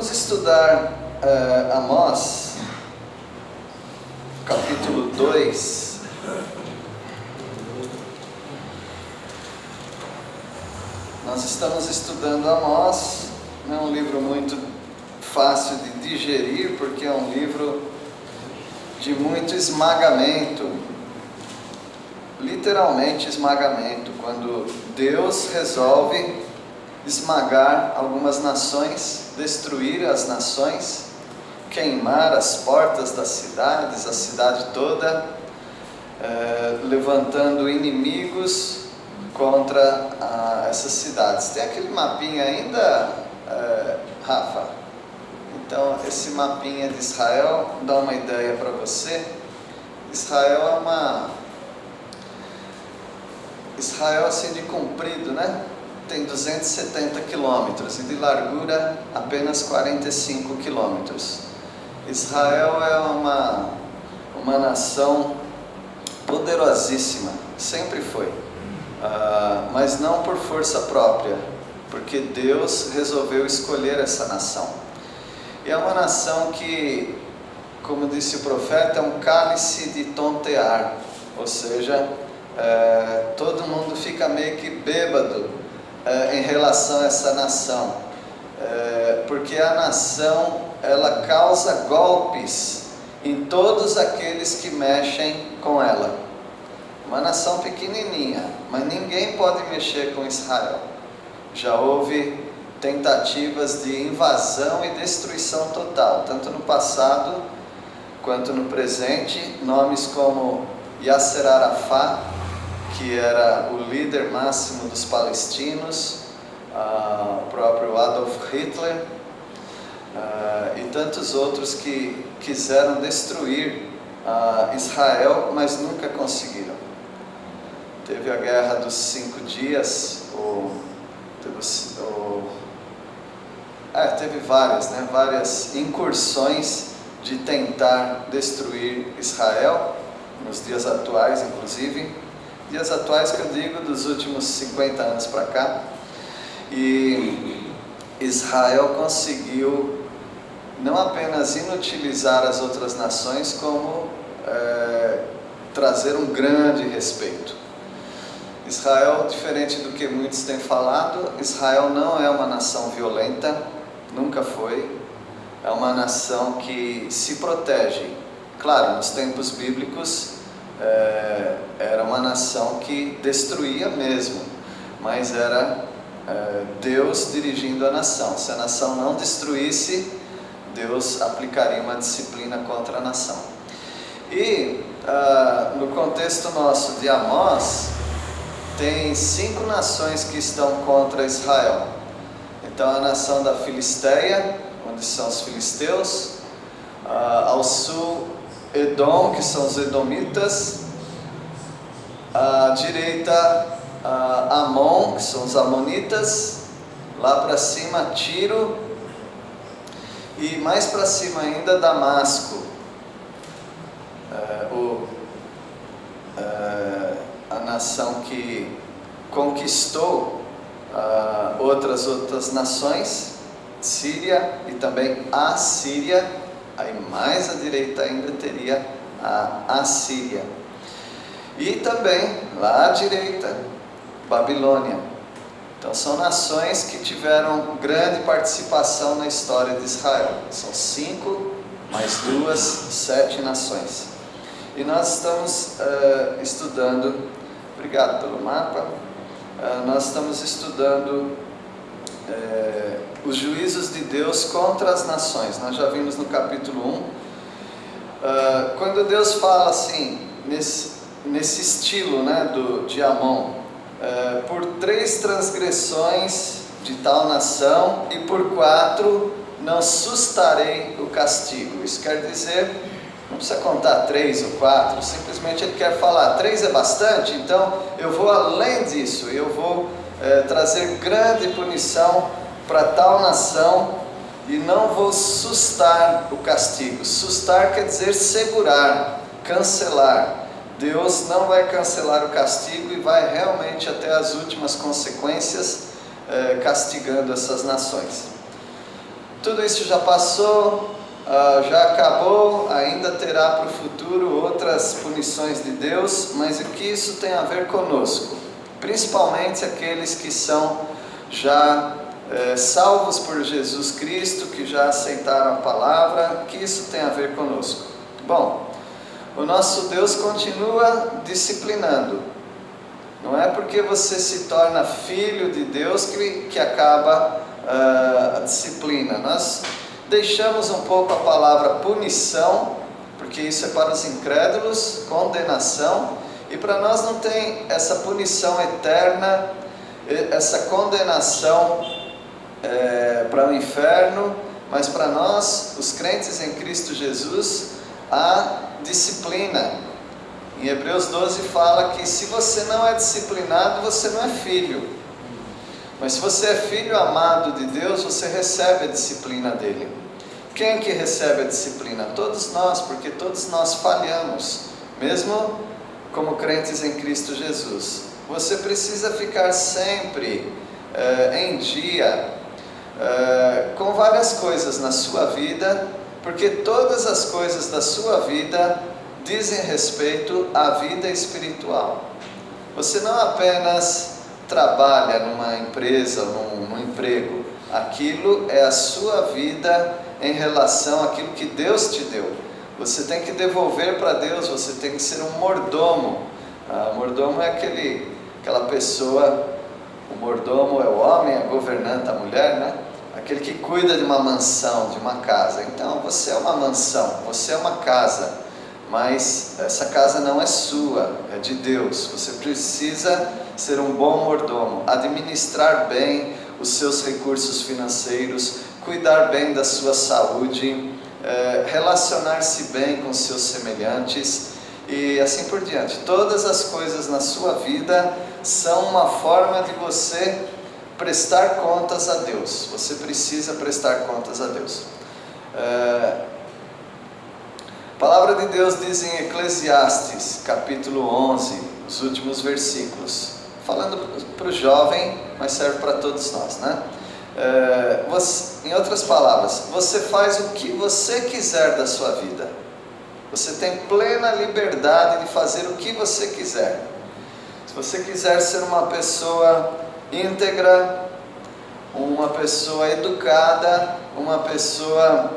Vamos estudar Amós, capítulo 2. Nós estamos estudando Amós, não é um livro muito fácil de digerir, porque é um livro de muito esmagamento, literalmente esmagamento, quando Deus resolve esmagar algumas nações, destruir as nações, queimar as portas das cidades, a cidade toda, levantando inimigos contra essas cidades. Tem aquele mapinha ainda, Rafa? Então, esse mapinha de Israel dá uma ideia para você. Israel assim de comprido, né? Tem 270 quilômetros e de largura apenas 45 quilômetros. Israel é uma nação poderosíssima, sempre foi, mas não por força própria, porque Deus resolveu escolher essa nação. E é uma nação que, como disse o profeta, é um cálice de tontear, ou seja, todo mundo fica meio que bêbado em relação a essa nação, porque a nação ela causa golpes em todos aqueles que mexem com ela. Uma nação pequenininha, mas ninguém pode mexer com Israel. Já houve tentativas de invasão e destruição total, tanto no passado quanto no presente. Nomes como Yasser Arafat, que era o líder máximo dos palestinos, o próprio Adolf Hitler, e tantos outros que quiseram destruir Israel, mas nunca conseguiram. Teve a Guerra dos 5 Dias, teve várias incursões de tentar destruir Israel, nos dias atuais inclusive. Dias atuais que eu digo dos últimos 50 anos para cá. E Israel conseguiu não apenas inutilizar as outras nações, como trazer um grande respeito. Israel, diferente do que muitos têm falado, Israel não é uma nação violenta, nunca foi. É uma nação que se protege. Claro, nos tempos bíblicos era uma nação que destruía mesmo, mas era Deus dirigindo a nação. Se a nação não destruísse, Deus aplicaria uma disciplina contra a nação. E no contexto nosso de Amós, tem 5 nações que estão contra Israel. Então a nação da Filisteia, onde são os filisteus, ao sul Edom, que são os edomitas, à direita Amon, que são os amonitas, lá para cima Tiro, e mais para cima ainda Damasco, a nação que conquistou outras nações, Síria e também a Síria. Aí mais à direita ainda teria a Assíria. E também, lá à direita, Babilônia. Então são nações que tiveram grande participação na história de Israel. São 5 mais 2, 7 nações. E nós estamos estudando, obrigado pelo mapa, nós estamos estudando os juízos de Deus contra as nações. Nós já vimos no capítulo 1, quando Deus fala assim, nesse estilo, né, de Amon, por 3 transgressões de tal nação e por 4 não sustarei o castigo. Isso quer dizer, não precisa contar 3 ou 4, simplesmente ele quer falar, 3 é bastante, então eu vou além disso, eu vou trazer grande punição para tal nação e não vou sustar o castigo. Sustar quer dizer segurar, cancelar. Deus não vai cancelar o castigo e vai realmente até as últimas consequências castigando essas nações. tudo isso já passou, já acabou, ainda terá para o futuro outras punições de Deus, mas o que isso tem a ver conosco? Principalmente aqueles que são já salvos por Jesus Cristo, que já aceitaram a palavra, que isso tem a ver conosco? Bom, o nosso Deus continua disciplinando. Não é porque você se torna filho de Deus que acaba a disciplina. Nós deixamos um pouco a palavra punição, porque isso é para os incrédulos, condenação, e para nós não tem essa punição eterna, essa condenação para o inferno, mas para nós, os crentes em Cristo Jesus, há disciplina. Em Hebreus 12 fala que se você não é disciplinado, você não é filho. Mas se você é filho amado de Deus, você recebe a disciplina dele. Quem que recebe a disciplina? Todos nós, porque todos nós falhamos, mesmo como crentes em Cristo Jesus. Você precisa ficar sempre em dia com várias coisas na sua vida, porque todas as coisas da sua vida dizem respeito à vida espiritual. Você não apenas trabalha numa empresa, num emprego. Aquilo é a sua vida em relação àquilo que Deus te deu. Você tem que devolver para Deus, você tem que ser um mordomo. Mordomo é aquela pessoa, o mordomo é o homem, a governanta, a mulher, né? Aquele que cuida de uma mansão, de uma casa. Então você é uma mansão, você é uma casa, mas essa casa não é sua, é de Deus. Você precisa ser um bom mordomo, administrar bem os seus recursos financeiros, cuidar bem da sua saúde, relacionar-se bem com seus semelhantes e assim por diante. Todas as coisas na sua vida são uma forma de você prestar contas a Deus. Você precisa prestar contas a Deus. A palavra de Deus diz em Eclesiastes, capítulo 11, os últimos versículos, falando para o jovem, mas serve para todos nós, né? Em outras palavras, você faz o que você quiser da sua vida. Você tem plena liberdade de fazer o que você quiser. Se você quiser ser uma pessoa íntegra, uma pessoa educada, uma pessoa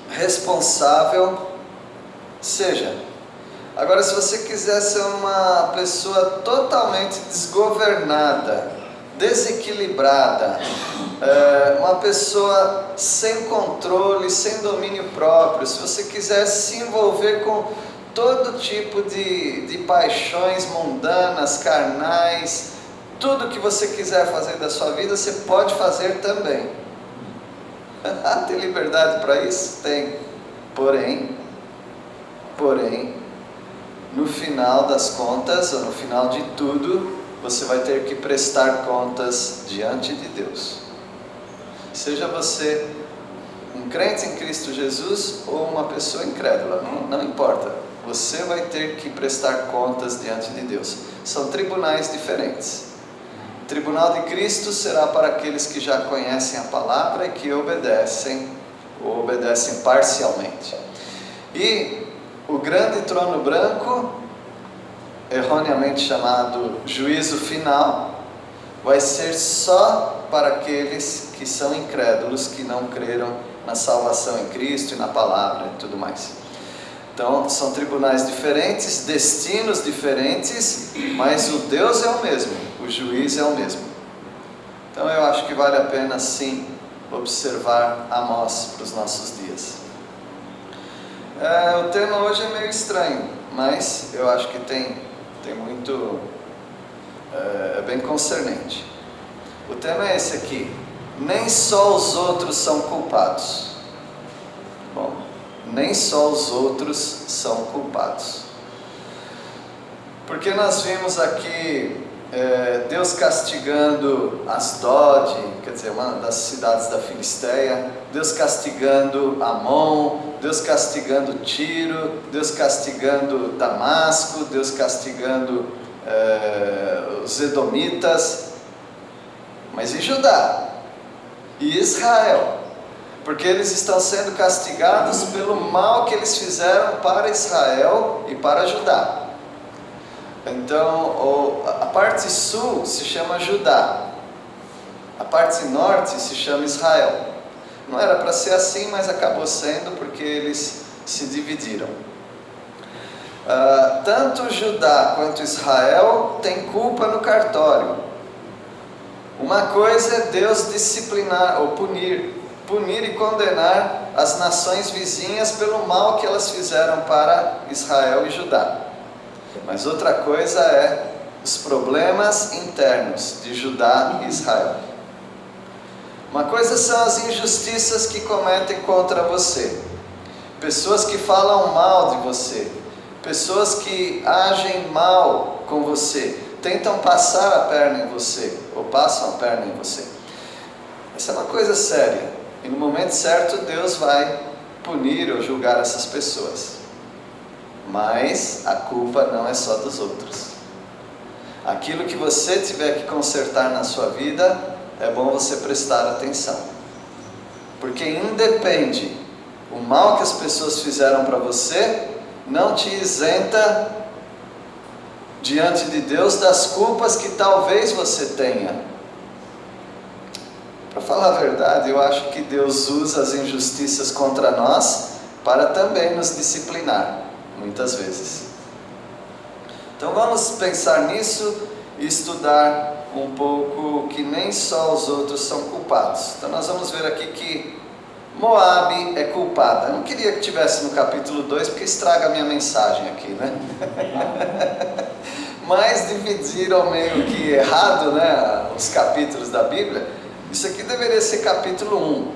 responsável, seja. Agora, se você quiser ser uma pessoa totalmente desgovernada, desequilibrada, uma pessoa sem controle, sem domínio próprio, se você quiser se envolver com todo tipo de paixões mundanas, carnais, tudo que você quiser fazer da sua vida, você pode fazer também. Tem liberdade para isso? Tem. Porém, no final das contas, ou no final de tudo, você vai ter que prestar contas diante de Deus. Seja você um crente em Cristo Jesus ou uma pessoa incrédula, não importa. Você vai ter que prestar contas diante de Deus. São tribunais diferentes. O tribunal de Cristo será para aqueles que já conhecem a palavra e que obedecem, ou obedecem parcialmente. E o grande trono branco, erroneamente chamado juízo final, vai ser só para aqueles que são incrédulos, que não creram na salvação em Cristo e na palavra e tudo mais. Então, são tribunais diferentes, destinos diferentes, mas o Deus é o mesmo, o juiz é o mesmo. Então, eu acho que vale a pena, sim, observar Amós para os nossos dias. O tema hoje é meio estranho, mas eu acho que tem muito... é bem concernente. O tema é esse aqui: nem só os outros são culpados. Bom, nem só os outros são culpados. Porque nós vimos aqui Deus castigando Asdod, quer dizer, uma das cidades da Filisteia, Deus castigando Amon, Deus castigando Tiro, Deus castigando Damasco, Deus castigando os Edomitas. Mas e Judá? E Israel? porque eles estão sendo castigados pelo mal que eles fizeram para Israel e para Judá. Então, a parte sul se chama Judá, a parte norte se chama Israel. Não era para ser assim, mas acabou sendo porque eles se dividiram. Tanto Judá quanto Israel têm culpa no cartório. Uma coisa é Deus disciplinar ou punir e condenar as nações vizinhas pelo mal que elas fizeram para Israel e Judá. Mas outra coisa é os problemas internos de Judá e Israel. Uma coisa são as injustiças que cometem contra você, pessoas que falam mal de você, pessoas que agem mal com você, tentam passar a perna em você, ou passam a perna em você. Essa é uma coisa séria, e no momento certo Deus vai punir ou julgar essas pessoas. Mas a culpa não é só dos outros. Aquilo que você tiver que consertar na sua vida, é bom você prestar atenção. Porque independe, o mal que as pessoas fizeram para você, não te isenta diante de Deus das culpas que talvez você tenha. Para falar a verdade, eu acho que Deus usa as injustiças contra nós para também nos disciplinar, muitas vezes. Então vamos pensar nisso e estudar um pouco que nem só os outros são culpados. Então nós vamos ver aqui que Moabe é culpada. Eu não queria que tivesse no capítulo 2, porque estraga a minha mensagem aqui, né? Mas dividiram meio que errado, né, os capítulos da Bíblia. Isso aqui deveria ser capítulo 1,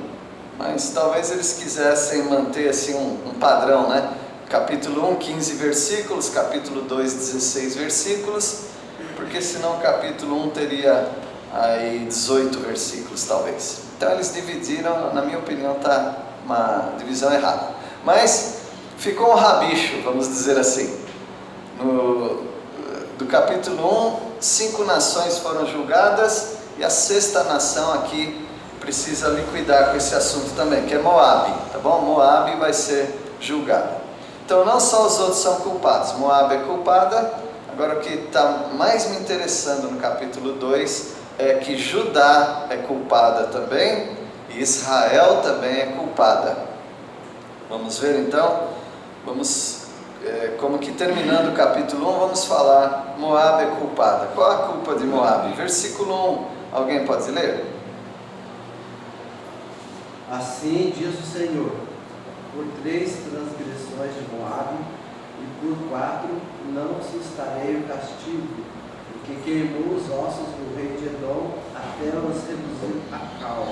mas talvez eles quisessem manter assim um padrão, né? Capítulo 1, 15 versículos, capítulo 2, 16 versículos, porque senão o capítulo 1 teria aí 18 versículos talvez. Então eles dividiram, na minha opinião está uma divisão errada. Mas ficou um rabicho, vamos dizer assim. Do capítulo 1, 5 nações foram julgadas e a 6ª nação aqui precisa liquidar com esse assunto também, que é Moabe, tá bom? Moabe vai ser julgada. Então não só os outros são culpados, Moabe é culpada. Agora o que está mais me interessando no capítulo 2 é que Judá é culpada também e Israel também é culpada. Vamos ver então, como que terminando o capítulo 1, vamos falar Moabe é culpada. Qual a culpa de Moabe? Versículo 1, alguém pode ler? Assim diz o Senhor: por 3 transgressões de Moabe e por 4 não sustarei o castigo, porque queimou os ossos do rei de Edom até os reduzir a cal.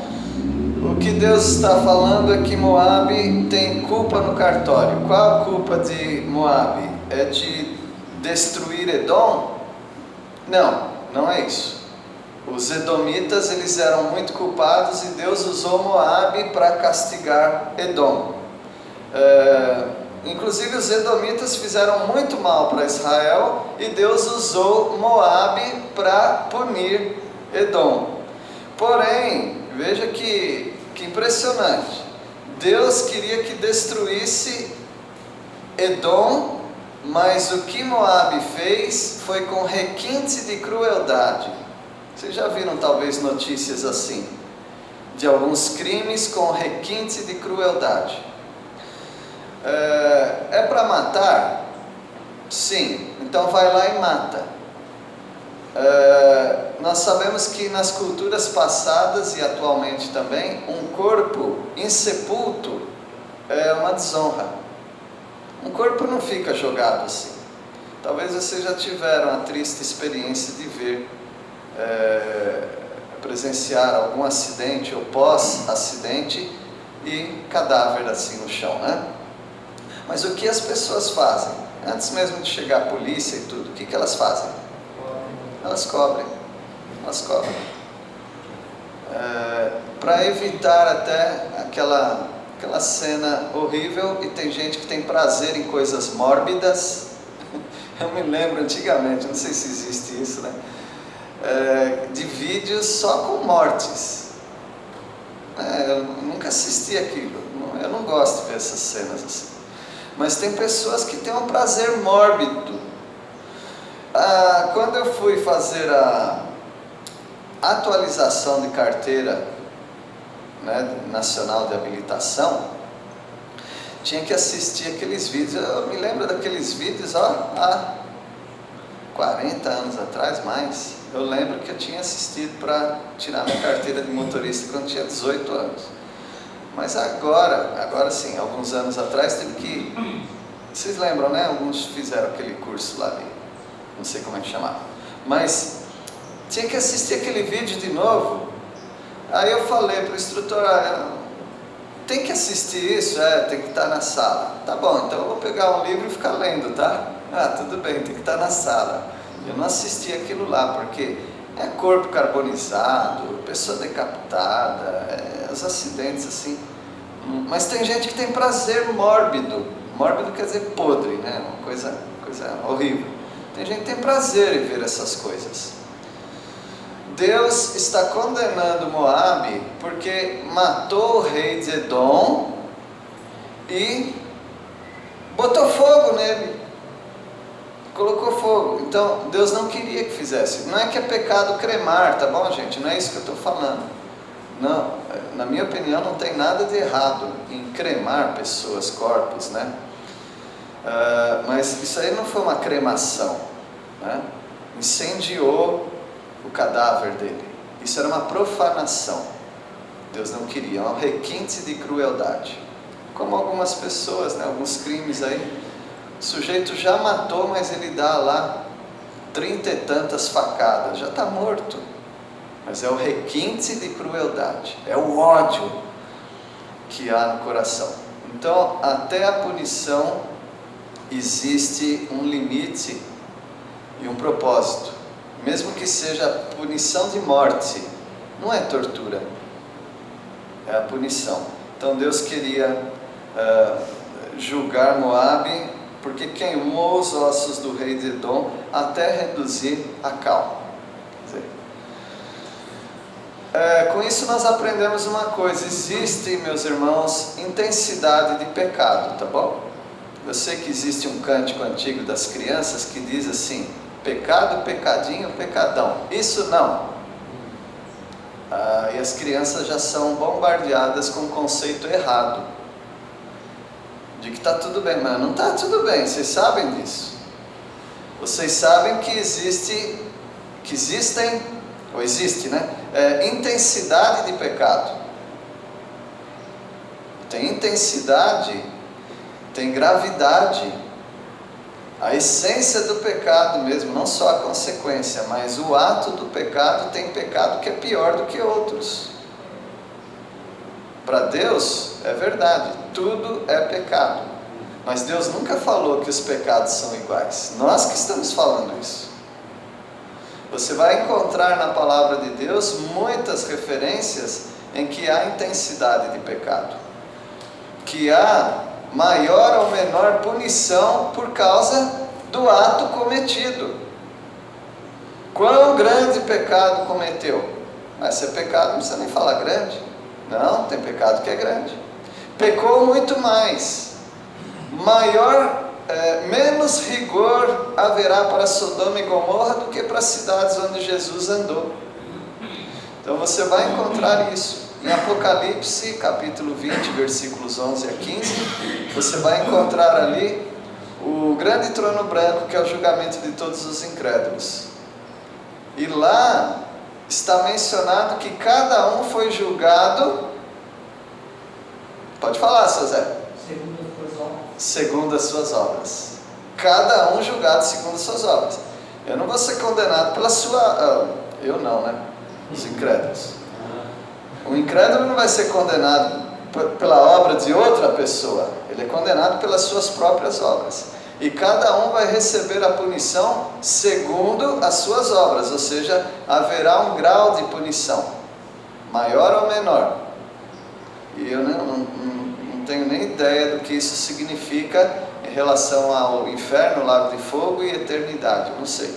O que Deus está falando é que Moabe tem culpa no cartório. Qual a culpa de Moabe? É de destruir Edom? Não, não é isso. Os edomitas, eles eram muito culpados e Deus usou Moabe para castigar Edom. Inclusive os edomitas fizeram muito mal para Israel e Deus usou Moabe para punir Edom. Porém, veja que impressionante, Deus queria que destruísse Edom, mas o que Moabe fez foi com requinte de crueldade. Vocês já viram talvez notícias assim, de alguns crimes com requinte de crueldade. É para matar? Sim, então vai lá e mata. Nós sabemos que nas culturas passadas e atualmente também, um corpo insepulto é uma desonra. Um corpo não fica jogado assim. Talvez vocês já tiveram a triste experiência de ver, presenciar algum acidente ou pós-acidente e cadáver assim no chão, né? Mas o que as pessoas fazem? Antes mesmo de chegar a polícia e tudo, o que elas fazem? Elas cobrem. Para evitar até aquela cena horrível, e tem gente que tem prazer em coisas mórbidas. Eu me lembro antigamente, não sei se existe isso, né? De vídeos só com mortes. Eu nunca assisti aquilo. Eu não gosto de ver essas cenas assim. Mas tem pessoas que têm um prazer mórbido. Quando eu fui fazer a atualização de carteira, né, nacional de habilitação, tinha que assistir aqueles vídeos. Eu me lembro daqueles vídeos há 40 anos atrás, mais. Eu lembro que eu tinha assistido para tirar minha carteira de motorista quando tinha 18 anos. Mas agora sim, alguns anos atrás, teve que... Vocês lembram, né? Alguns fizeram aquele curso lá ali. Não sei como é que chamava. Mas tinha que assistir aquele vídeo de novo. Aí eu falei para o instrutor, tem que assistir isso? Tem que estar na sala. Tá bom, então eu vou pegar um livro e ficar lendo, tá? Tudo bem, tem que estar na sala. Eu não assisti aquilo lá, porque é corpo carbonizado, pessoa decapitada, os acidentes assim. Mas tem gente que tem prazer mórbido. Mórbido quer dizer podre, né? Uma coisa horrível. Tem gente que tem prazer em ver essas coisas. Deus está condenando Moabe porque matou o rei de Edom e botou fogo nele. Colocou fogo. Então Deus não queria que fizesse. Não é que é pecado cremar, tá bom, gente? Não é isso que eu estou falando. Não, na minha opinião não tem nada de errado em cremar pessoas, corpos, né? Mas isso aí não foi uma cremação, né? Incendiou o cadáver dele. Isso era uma profanação. Deus não queria, um requinte de crueldade. Como algumas pessoas, né? Alguns crimes aí. O sujeito já matou, mas ele dá lá 30 e tantas facadas, já está morto. Mas é o requinte de crueldade, é o ódio que há no coração. Então, até a punição existe um limite e um propósito. Mesmo que seja punição de morte, não é tortura, é a punição. Então Deus queria julgar Moabe, porque queimou os ossos do rei de Edom até reduzir a cal. Com isso nós aprendemos uma coisa: existe, meus irmãos, intensidade de pecado, tá bom? Eu sei que existe um cântico antigo das crianças que diz assim: pecado, pecadinho, pecadão. Isso não. E as crianças já são bombardeadas com um conceito errado, de que está tudo bem, mas não está tudo bem, vocês sabem disso. Vocês sabem que existe, né? Intensidade de pecado. Tem intensidade, tem gravidade. A essência do pecado mesmo, não só a consequência, mas o ato do pecado. Tem pecado que é pior do que outros. Para Deus é verdade, tudo é pecado. Mas Deus nunca falou que os pecados são iguais. Nós que estamos falando isso. Você vai encontrar na palavra de Deus muitas referências em que há intensidade de pecado, que há maior ou menor punição por causa do ato cometido. Quão grande pecado cometeu? Mas se é pecado não precisa nem falar grande. Não, tem pecado que é grande. Pecou muito mais. Menos rigor haverá para Sodoma e Gomorra do que para as cidades onde Jesus andou. Então você vai encontrar isso. Em Apocalipse, capítulo 20, versículos 11 a 15, você vai encontrar ali o grande trono branco, que é o julgamento de todos os incrédulos. E lá está mencionado que cada um foi julgado. Pode falar, seu Zé. Segundo as suas obras. Cada um julgado segundo as suas obras. Eu não vou ser condenado pela sua... eu não, né? Os incrédulos. O incrédulo não vai ser condenado pela obra de outra pessoa. Ele é condenado pelas suas próprias obras. E cada um vai receber a punição segundo as suas obras. Ou seja, haverá um grau de punição, maior ou menor. E eu não tenho nem ideia do que isso significa em relação ao inferno, lago de fogo e eternidade. Eu não sei.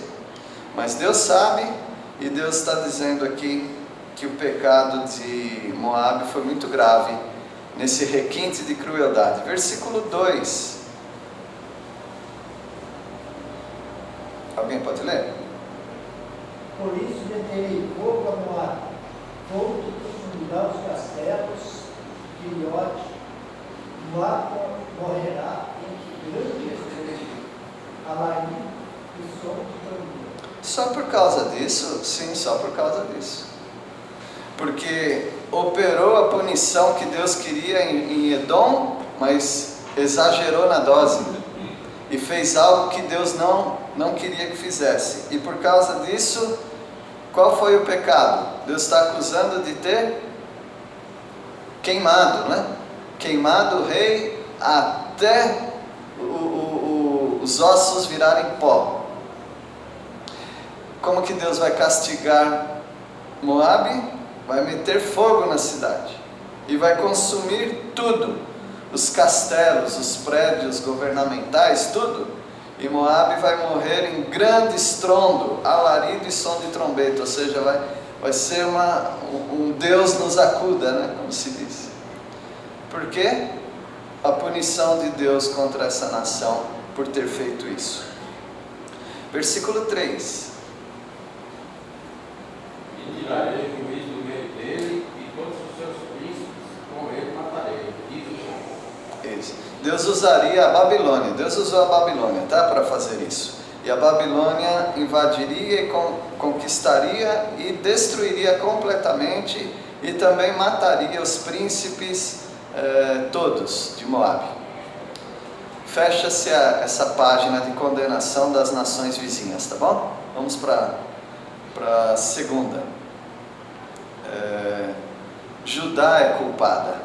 Mas Deus sabe, e Deus está dizendo aqui que o pecado de Moabe foi muito grave nesse requinte de crueldade. Versículo 2. Alguém pode ler? Por isso meterei fogo a Moabe, fogo que consumirá os castelos de Ilhote. Moabe morrerá entre grande estrela, alarido e som de trombeta. Só por causa disso? Sim, só por causa disso. Porque operou a punição que Deus queria em Edom, mas exagerou na dose. E fez algo que Deus não queria que fizesse. E por causa disso, qual foi o pecado? Deus está acusando de ter queimado, né? Queimado o rei até os ossos virarem pó. Como que Deus vai castigar Moabe? Vai meter fogo na cidade e vai consumir tudo, os castelos, os prédios governamentais, tudo. E Moabe vai morrer em grande estrondo, alarido e som de trombeta, ou seja, vai ser um Deus nos acuda, né? Como se diz. Por quê? A punição de Deus contra essa nação por ter feito isso. Versículo 3. E tirarei o juízo do meio dele, e todos os seus príncipes com ele matarei. Isso. Deus usaria a Babilônia. Deus usou a Babilônia, tá? Para fazer isso. E a Babilônia invadiria e conquistaria e destruiria completamente e também mataria os príncipes todos de Moabe. Fecha-se essa página de condenação das nações vizinhas, tá bom? Vamos para a segunda. Judá é culpada,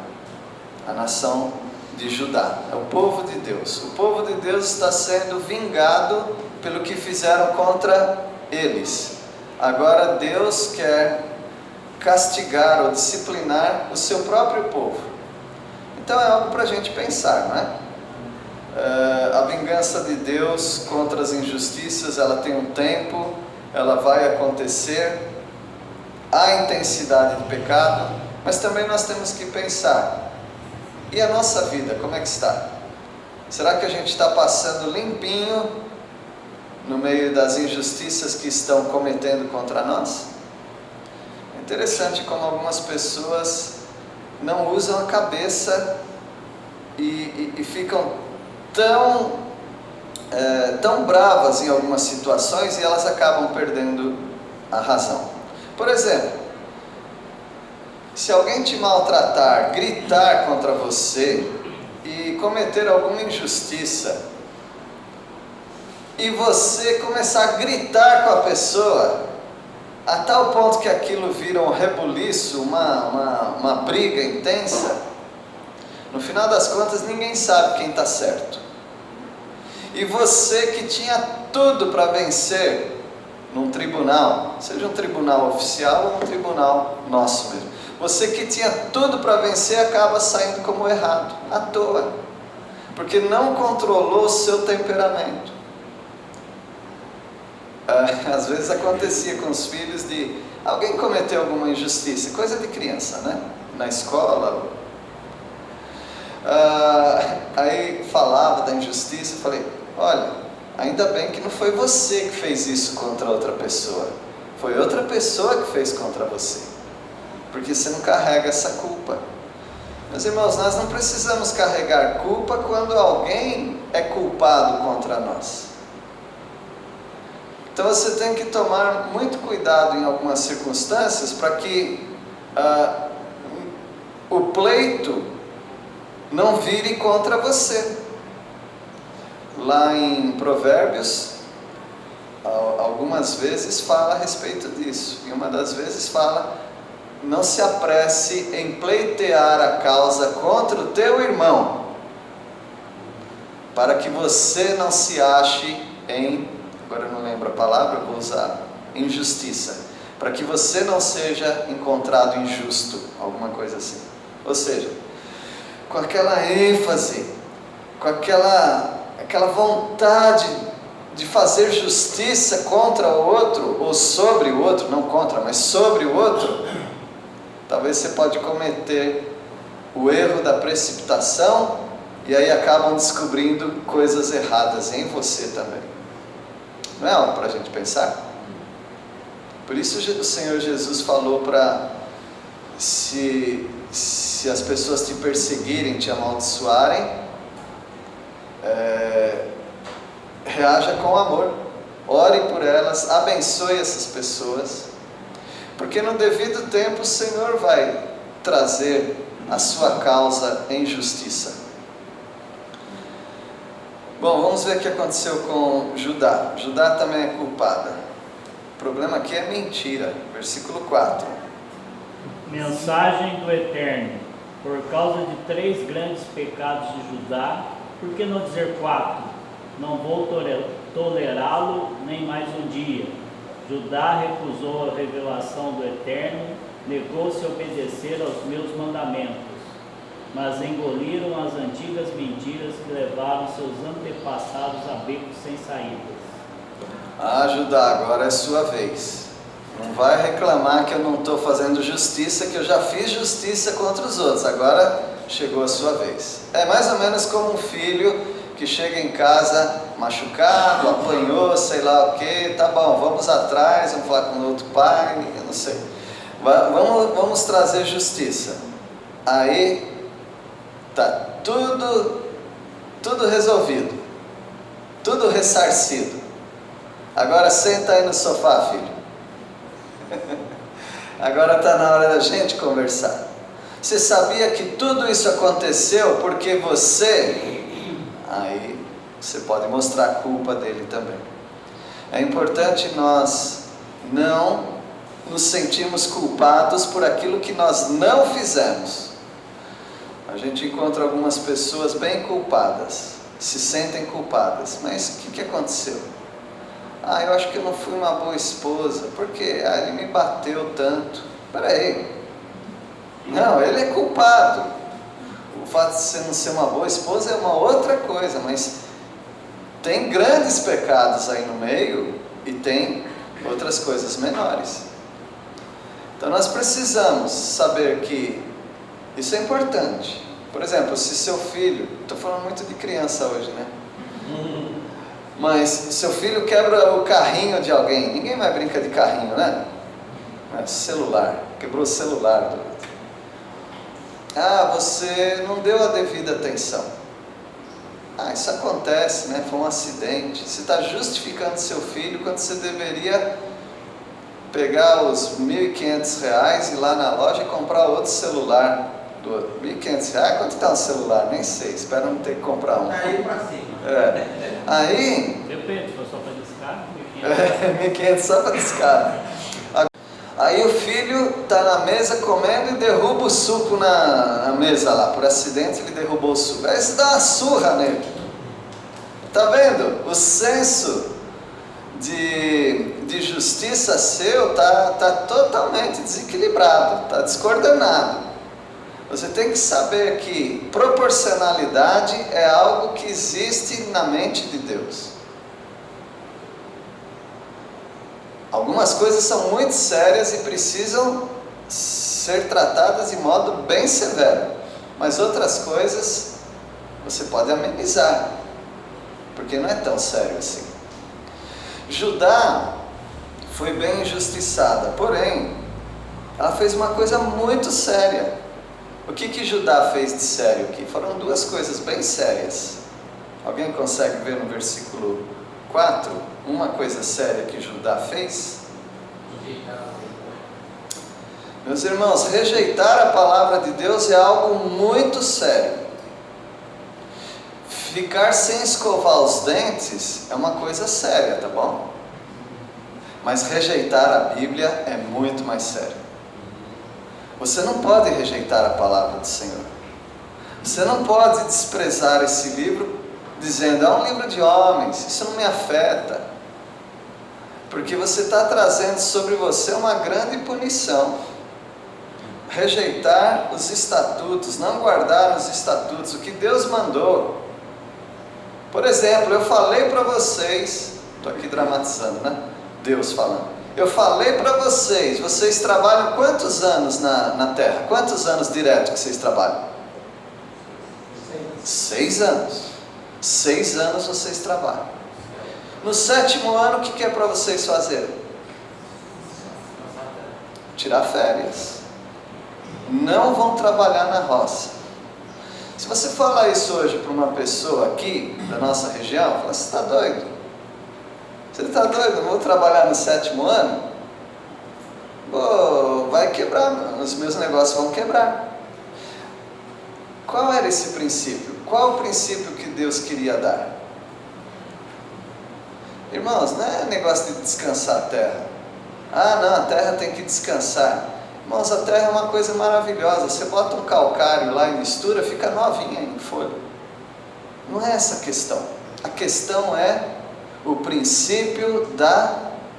a nação de Judá, é o povo de Deus. O povo de Deus está sendo vingado pelo que fizeram contra eles. Agora Deus quer castigar ou disciplinar o seu próprio povo. Então é algo para a gente pensar, não é? A vingança de Deus contra as injustiças, ela tem um tempo, ela vai acontecer. Há intensidade de pecado, mas também nós temos que pensar, e a nossa vida, como é que está? Será que a gente está passando limpinho no meio das injustiças que estão cometendo contra nós? É interessante como algumas pessoas não usam a cabeça e ficam tão bravas em algumas situações e elas acabam perdendo a razão. Por exemplo, se alguém te maltratar, gritar contra você e cometer alguma injustiça, e você começar a gritar com a pessoa, a tal ponto que aquilo vira um rebuliço, uma briga intensa, no final das contas ninguém sabe quem está certo. E você que tinha tudo para vencer num tribunal, seja um tribunal oficial ou um tribunal nosso mesmo, você que tinha tudo para vencer acaba saindo como errado, à toa, porque não controlou o seu temperamento. Às vezes acontecia com os filhos de alguém cometeu alguma injustiça, coisa de criança, né? Na escola. Aí falava da injustiça, falei, olha, ainda bem que não foi você que fez isso contra outra pessoa, foi outra pessoa que fez contra você, porque você não carrega essa culpa. Meus irmãos, nós não precisamos carregar culpa quando alguém é culpado contra nós. Então você tem que tomar muito cuidado em algumas circunstâncias para que o pleito não vire contra você. Lá em Provérbios, algumas vezes fala a respeito disso, e uma das vezes fala: não se apresse em pleitear a causa contra o teu irmão, para que você não se ache em, agora eu não lembro a palavra, eu vou usar, injustiça, para que você não seja encontrado injusto, alguma coisa assim. Ou seja, com aquela ênfase, com aquela vontade de fazer justiça contra o outro, ou sobre o outro, não contra, mas sobre o outro, Talvez você pode cometer o erro da precipitação e aí acabam descobrindo coisas erradas em você também. Não é algo para a gente pensar? Por isso o Senhor Jesus falou para, se as pessoas te perseguirem, te amaldiçoarem, reaja com amor, ore por elas, abençoe essas pessoas, porque no devido tempo o Senhor vai trazer a sua causa em justiça. Bom, vamos ver o que aconteceu com Judá. Judá também é culpada. O problema aqui é mentira. Versículo 4. Mensagem do Eterno: por causa de 3 grandes pecados de Judá, por que não dizer 4? Não vou tolerá-lo nem mais um dia. Judá recusou a revelação do Eterno, negou-se a obedecer aos meus mandamentos, mas engoliram as antigas mentiras que levaram seus antepassados a becos sem saídas. Ah, Judá, agora é sua vez. Não vai reclamar que eu não estou fazendo justiça, que eu já fiz justiça contra os outros. Agora chegou a sua vez. É mais ou menos como um filho que chega em casa machucado, apanhou, sei lá o que, tá bom, vamos atrás, vamos falar com o outro pai, eu não sei. Vamos trazer justiça. Aí tá tudo resolvido, tudo ressarcido. Agora senta aí no sofá, filho. Agora está na hora da gente conversar. Você sabia que tudo isso aconteceu porque você... Aí você pode mostrar a culpa dele também. É importante nós não nos sentirmos culpados por aquilo que nós não fizemos. A gente encontra algumas pessoas bem culpadas, se sentem culpadas. Mas o que aconteceu? Eu acho que eu não fui uma boa esposa. Por quê? Ele me bateu tanto. Peraí. Não, ele é culpado. O fato de você não ser uma boa esposa é uma outra coisa, mas tem grandes pecados aí no meio e tem outras coisas menores. Então nós precisamos saber que isso é importante. Por exemplo, se seu filho, estou falando muito de criança hoje, né? Mas seu filho quebra o carrinho de alguém, ninguém mais brinca de carrinho, né? Celular, quebrou o celular do outro. Você não deu a devida atenção. Isso acontece, né? Foi um acidente. Você está justificando seu filho quando você deveria pegar os R$1.500 e ir lá na loja e comprar outro celular do outro. R$1.500, quanto está um celular? Nem sei, espero não ter que comprar um. Aí para cima. Aí... Depende, se for só para descarga, 1.500 só para descarga. Aí o filho está na mesa comendo e derruba o suco na mesa lá. Por acidente ele derrubou o suco. Aí você dá uma surra nele. Está vendo? O senso de justiça seu está totalmente desequilibrado, está descoordenado. Você tem que saber que proporcionalidade é algo que existe na mente de Deus. Algumas coisas são muito sérias e precisam ser tratadas de modo bem severo, mas outras coisas você pode amenizar, porque não é tão sério assim. Judá foi bem injustiçada, porém, ela fez uma coisa muito séria. O que Judá fez de sério aqui? Foram 2 coisas bem sérias. Alguém consegue ver no versículo 4, uma coisa séria que Judá fez? Meus irmãos, rejeitar a palavra de Deus é algo muito sério. Ficar sem escovar os dentes é uma coisa séria, tá bom? Mas rejeitar a Bíblia é muito mais sério. Você não pode rejeitar a palavra do Senhor. Você não pode desprezar esse livro dizendo, é um livro de homens, isso não me afeta. Porque você está trazendo sobre você uma grande punição. Rejeitar os estatutos, não guardar os estatutos, o que Deus mandou. Por exemplo, eu falei para vocês, estou aqui dramatizando, né? Deus falando. Eu falei para vocês, vocês trabalham quantos anos na terra? Quantos anos direto que vocês trabalham? 6 anos. 6 anos vocês trabalham. No 7º ano, o que é para vocês fazerem? Tirar férias. Não vão trabalhar na roça. Se você falar isso hoje para uma pessoa aqui da nossa região, fala, você está doido? Você está doido? Não vou trabalhar no 7º ano? Pô, vai quebrar, os meus negócios vão quebrar. Qual era esse princípio? Qual o princípio que Deus queria dar? Irmãos, não é negócio de descansar a terra. Ah, não, a terra tem que descansar. Irmãos, a terra é uma coisa maravilhosa. Você bota um calcário lá e mistura, fica novinha em folha. Não é essa a questão. A questão é o princípio da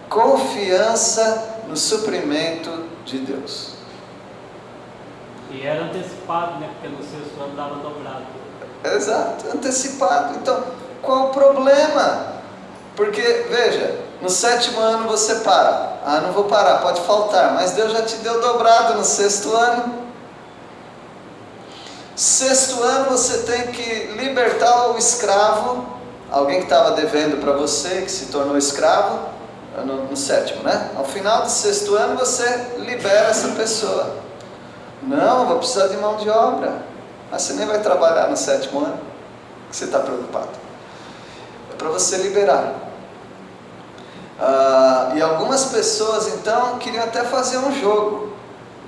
confiança no suprimento de Deus. E era antecipado, né? Porque no 6º ano dava dobrado. Exato, antecipado. Então, qual o problema? Porque, veja, no 7º ano você para. Ah, não vou parar, pode faltar, mas Deus já te deu dobrado no 6º ano. 6º ano você tem que libertar o escravo, alguém que estava devendo para você, que se tornou escravo, no 7º, né? Ao final do 6º ano você libera essa pessoa. Não, vou precisar de mão de obra. Mas você nem vai trabalhar no 7º ano, que você está preocupado. É para você liberar. E algumas pessoas então queriam até fazer um jogo.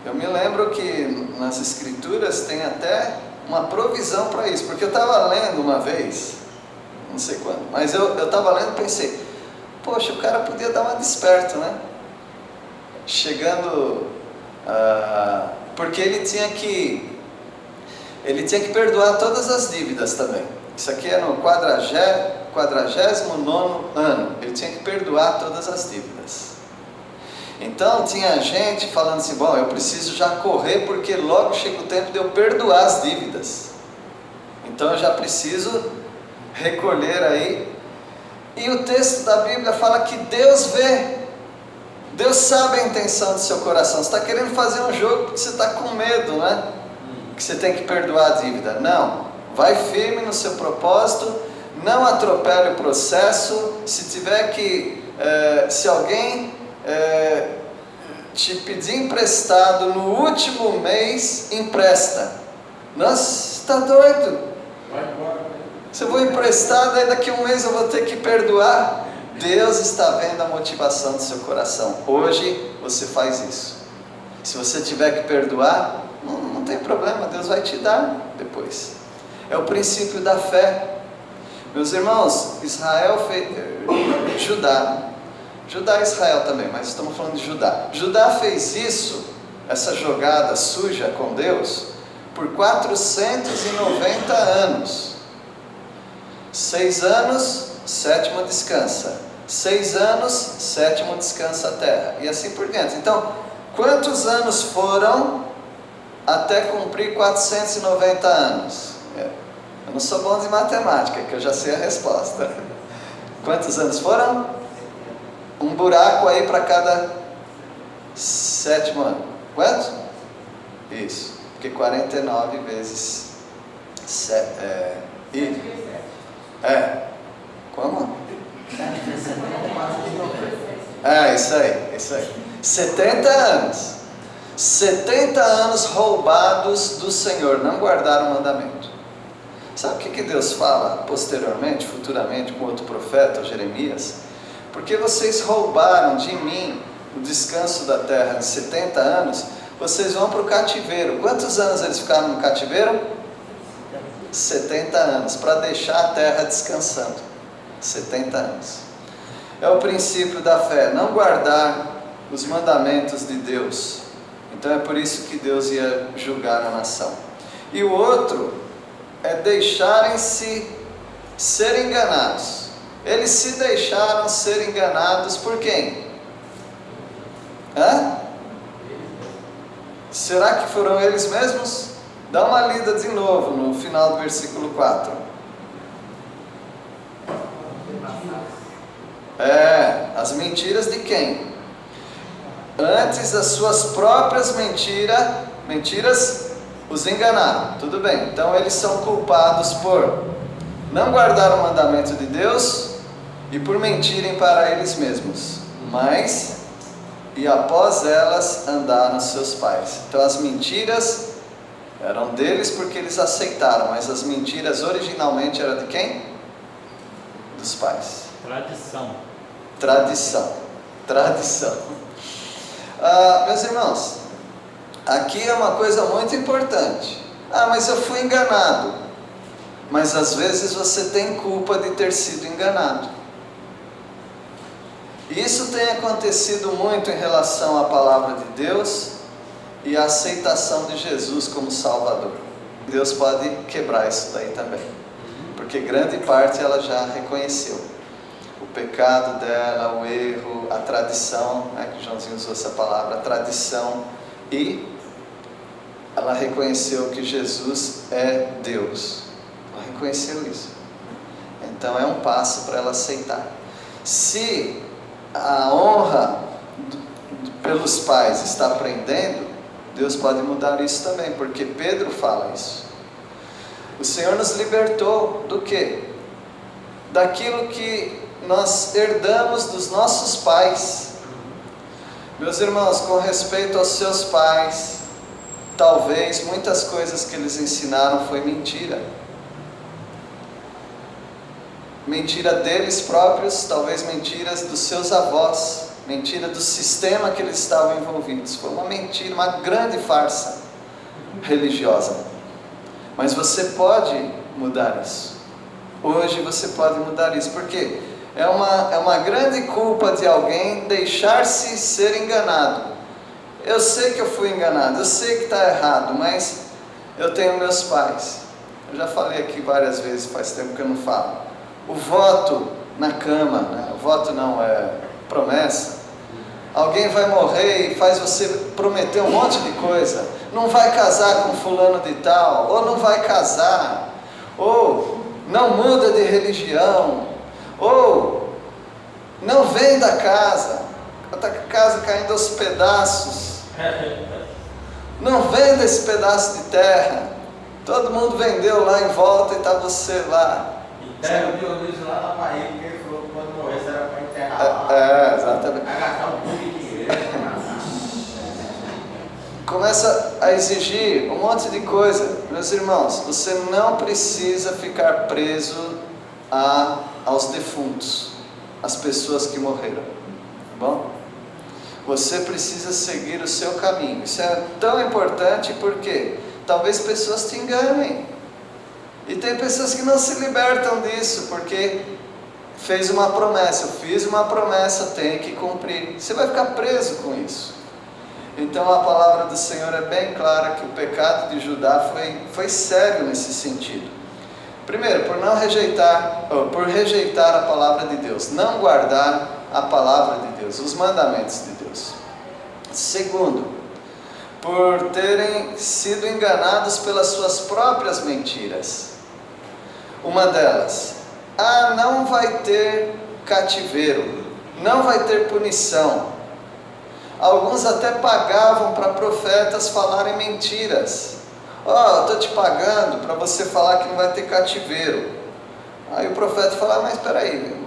Eu me lembro que nas escrituras tem até uma provisão para isso, porque eu estava lendo uma vez, não sei quando, mas eu estava lendo e pensei, poxa, o cara podia dar uma desperto, né? Chegando, porque ele tinha que perdoar todas as dívidas também. Isso aqui é no 49º ano, ele tinha que perdoar todas as dívidas. Então tinha gente falando assim, bom, eu preciso já correr porque logo chega o tempo de eu perdoar as dívidas. Então eu já preciso recolher aí. E o texto da Bíblia fala que Deus vê, Deus sabe a intenção do seu coração. Você está querendo fazer um jogo porque você está com medo, né? Que você tem que perdoar a dívida. Não, vai firme no seu propósito, não atropele o processo. Se tiver que, se alguém te pedir emprestado no último mês, empresta. Nossa, você está doido? Vai embora. Se eu vou emprestar, daí daqui a um mês eu vou ter que perdoar. Deus está vendo a motivação do seu coração. Hoje você faz isso. Se você tiver que perdoar, não tem problema, Deus vai te dar depois. É o princípio da fé. Meus irmãos, Judá e Israel também, mas estamos falando de Judá. Judá fez isso, essa jogada suja com Deus, por 490 anos. 6 anos, 7º descansa. 6 anos, 7º descansa a terra. E assim por diante. Então, quantos anos foram até cumprir 490 anos? Eu não sou bom de matemática, que eu já sei a resposta. Quantos anos foram? Um buraco aí para cada 7º ano. Quanto? Isso. Porque 49 vezes 7. Como? Isso aí. 70 anos. 70 anos roubados do Senhor, não guardaram o mandamento. Sabe o que Deus fala posteriormente, futuramente, com outro profeta, Jeremias? Porque vocês roubaram de mim o descanso da terra de 70 anos, vocês vão para o cativeiro. Quantos anos eles ficaram no cativeiro? 70 anos, para deixar a terra descansando. 70 anos. É o princípio da fé, não guardar os mandamentos de Deus. Então é por isso que Deus ia julgar a nação. E o outro é deixarem-se ser enganados. Eles se deixaram ser enganados por quem? Será que foram eles mesmos? Dá uma lida de novo no final do versículo 4. As mentiras de quem? Antes as suas próprias mentiras os enganaram. Tudo bem, então eles são culpados por não guardar o mandamento de Deus e por mentirem para eles mesmos. Mas, e após elas andaram seus pais. Então as mentiras eram deles porque eles aceitaram, mas as mentiras originalmente eram de quem? Dos pais. Tradição. Meus irmãos, aqui é uma coisa muito importante. Mas eu fui enganado. Mas às vezes você tem culpa de ter sido enganado. Isso tem acontecido muito em relação à palavra de Deus e a aceitação de Jesus como Salvador. Deus pode quebrar isso daí também, porque grande parte ela já reconheceu o pecado dela, o erro, a tradição, né, que Joãozinho usou essa palavra, a tradição, e ela reconheceu que Jesus é Deus. Ela reconheceu isso. Então é um passo para ela aceitar. Se a honra pelos pais está aprendendo, Deus pode mudar isso também, porque Pedro fala isso. O Senhor nos libertou do quê? Daquilo que nós herdamos dos nossos pais. Meus irmãos, com respeito aos seus pais, talvez muitas coisas que eles ensinaram foi mentira. Mentira deles próprios, talvez mentiras dos seus avós, mentira do sistema que eles estavam envolvidos. Foi uma mentira, uma grande farsa religiosa. Mas você pode mudar isso. Hoje você pode mudar isso, porque é uma grande culpa de alguém deixar-se ser enganado. Eu sei que eu fui enganado, eu sei que está errado, mas eu tenho meus pais. Eu já falei aqui várias vezes, faz tempo que eu não falo. O voto na cama, né? O voto não é promessa. Alguém vai morrer e faz você prometer um monte de coisa. Não vai casar com fulano de tal, ou não vai casar, ou não muda de religião, ou não vem da casa, está com a casa caindo aos pedaços, não venda esse pedaço de terra, todo mundo vendeu lá em volta e está você lá. Enterra o Dionísio lá na Bahia, porque ele falou que quando morresse era para enterrar lá. Exatamente. Vai gastar um pouco de dinheiro. Começa a exigir um monte de coisa. Meus irmãos, você não precisa ficar preso aos defuntos, às pessoas que morreram, tá bom? Você precisa seguir o seu caminho. Isso é tão importante porque talvez pessoas te enganem. E tem pessoas que não se libertam disso, porque fez uma promessa, eu fiz uma promessa, tenho que cumprir. Você vai ficar preso com isso. Então a palavra do Senhor é bem clara que o pecado de Judá foi sério nesse sentido. Primeiro, por rejeitar a palavra de Deus, não guardar a palavra de Deus, os mandamentos de Deus. Segundo, por terem sido enganados pelas suas próprias mentiras. Uma delas, não vai ter cativeiro, não vai ter punição. Alguns até pagavam para profetas falarem mentiras. Eu estou te pagando para você falar que não vai ter cativeiro. Aí o profeta fala, mas espera aí,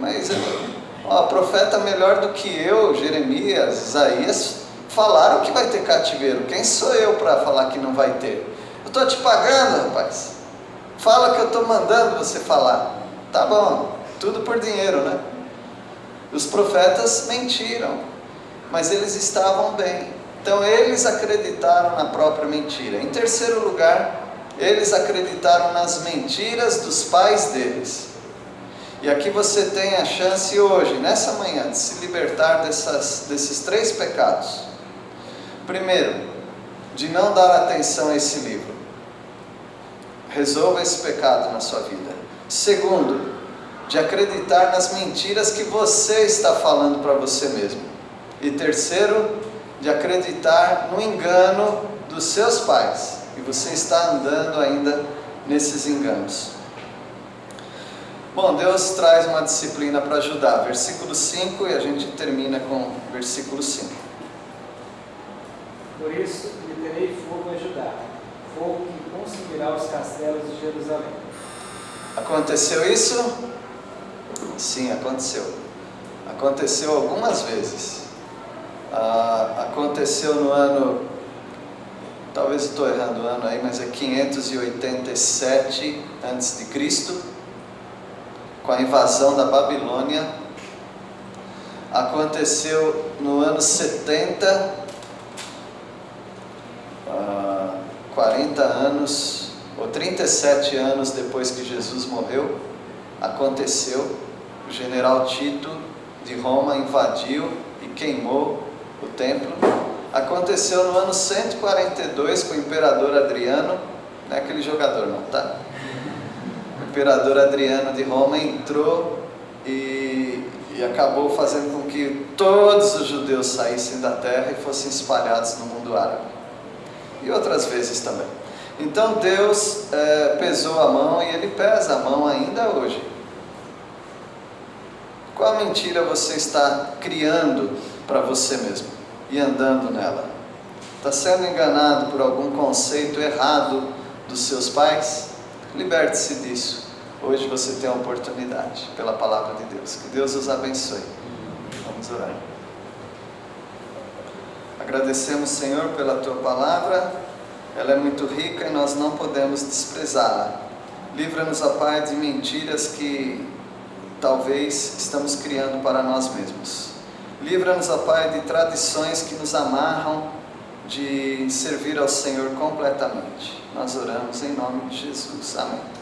profeta melhor do que eu, Jeremias, Isaías, falaram que vai ter cativeiro. Quem sou eu para falar que não vai ter? Eu estou te pagando, rapaz. Fala que eu estou mandando você falar. Tá bom, tudo por dinheiro, né? Os profetas mentiram, mas eles estavam bem. Então eles acreditaram na própria mentira. Em terceiro lugar, eles acreditaram nas mentiras dos pais deles. E aqui você tem a chance hoje, nessa manhã, de se libertar desses três pecados. Primeiro, de não dar atenção a esse livro. Resolva esse pecado na sua vida. Segundo, de acreditar nas mentiras que você está falando para você mesmo. E terceiro, de acreditar no engano dos seus pais. E você está andando ainda nesses enganos. Bom, Deus traz uma disciplina para ajudar. Versículo 5 e a gente termina com versículo 5. Por isso lhe terei fogo a Judá, fogo que consumirá os castelos de Jerusalém. Aconteceu isso? Sim, aconteceu. Aconteceu algumas vezes. Aconteceu no ano, talvez estou errando o ano aí, mas é 587 a.C., com a invasão da Babilônia. Aconteceu no ano 70, 40 anos, ou 37 anos depois que Jesus morreu, aconteceu. O general Tito de Roma invadiu e queimou o templo. Aconteceu no ano 142 com o imperador Adriano, não é aquele jogador não, tá? O imperador Adriano de Roma entrou e acabou fazendo com que todos os judeus saíssem da terra e fossem espalhados no mundo árabe. E outras vezes também. Então Deus pesou a mão e Ele pesa a mão ainda hoje. Qual mentira você está criando para você mesmo e andando nela? Está sendo enganado por algum conceito errado dos seus pais? Liberte-se disso. Hoje você tem a oportunidade, pela palavra de Deus. Que Deus os abençoe. Vamos orar. Agradecemos, Senhor, pela Tua palavra. Ela é muito rica e nós não podemos desprezá-la. Livra-nos, ó Pai, de mentiras que talvez estamos criando para nós mesmos. Livra-nos, ó Pai, de tradições que nos amarram de servir ao Senhor completamente. Nós oramos em nome de Jesus. Amém.